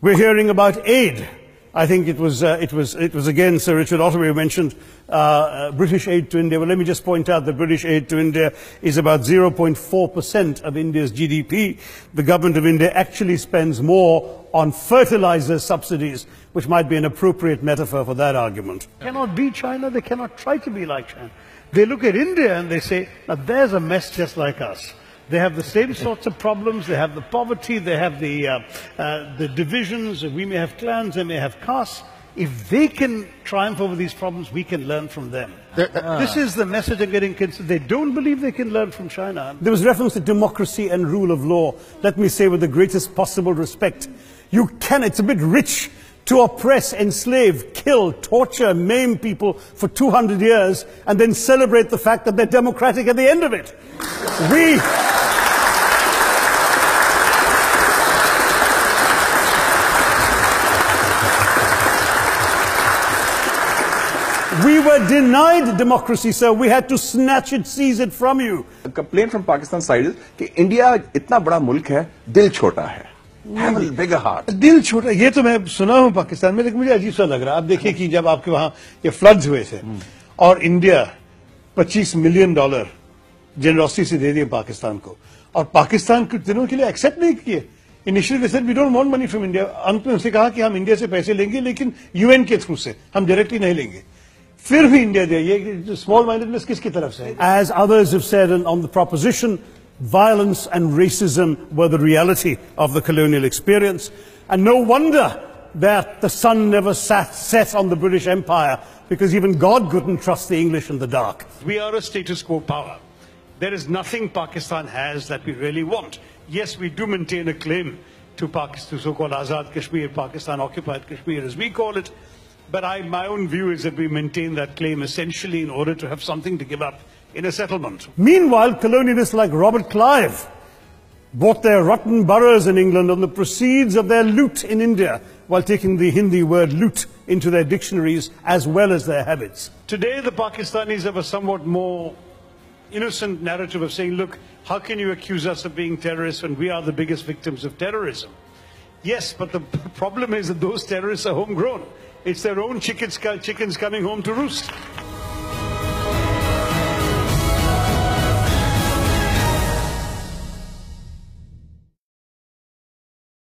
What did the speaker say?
We're hearing about aid. I think it was again Sir Richard Ottery who mentioned British aid to India. Well, let me just point out that British aid to India is about 0.4% of India's GDP. The government of India actually spends more on fertilizer subsidies, which might be an appropriate metaphor for that argument. They cannot be China. They cannot try to be like China. They look at India and they say, now there's a mess just like us. They have the same sorts of problems. They have the poverty. They have the divisions. We may have clans. They may have castes. If they can triumph over these problems, we can learn from them. This is the message I'm getting considered. They don't believe they can learn from China. There was reference to democracy and rule of law. Let me say with the greatest possible respect, it's a bit rich to oppress, enslave, kill, torture, maim people for 200 years and then celebrate the fact that they're democratic at the end of it. We were denied democracy, sir. We had to snatch it, seize it from you. The complaint from Pakistan side is that India इतना बड़ा मुल्क है, दिल छोटा है. Have a bigger heart. दिल छोटा, ये तो मैं सुना हूँ पाकिस्तान में, लेकिन मुझे अजीब सा लग रहा है. आप देखिए कि जब आपके वहाँ ये फ्लड्स हुए थे और इंडिया $25 मिलियन जेनरोसिटी से दे दिए पाकिस्तान को, और पाकिस्तान कुछ दिनों के लिए एक्सेप्ट नहीं किए. Initially they said we don't want money from India. अंत में उनसे कहा कि हम इंडिया से पैसे लेंगे लेकिन यूएन के थ्रू से, हम डायरेक्टली नहीं लेंगे. फिर भी इंडिया दे. ये स्मॉल माइंडेडनेस किसकी तरफ से है? As others have said on the proposition, violence and racism were the reality of the colonial experience, and no wonder that the sun never set on the British Empire, because even God couldn't trust the English in the dark. We are a status quo power. There is nothing Pakistan has that we really want. Yes, we do maintain a claim to Pakistan, to so-called Azad Kashmir, Pakistan occupied Kashmir as we call it, but my own view is that we maintain that claim essentially in order to have something to give up in a settlement. Meanwhile, colonialists like Robert Clive bought their rotten boroughs in England on the proceeds of their loot in India, while taking the Hindi word loot into their dictionaries as well as their habits. Today, the Pakistanis have a somewhat more innocent narrative of saying, look, how can you accuse us of being terrorists when we are the biggest victims of terrorism? Yes, but the problem is that those terrorists are homegrown. It's their own chickens coming home to roost.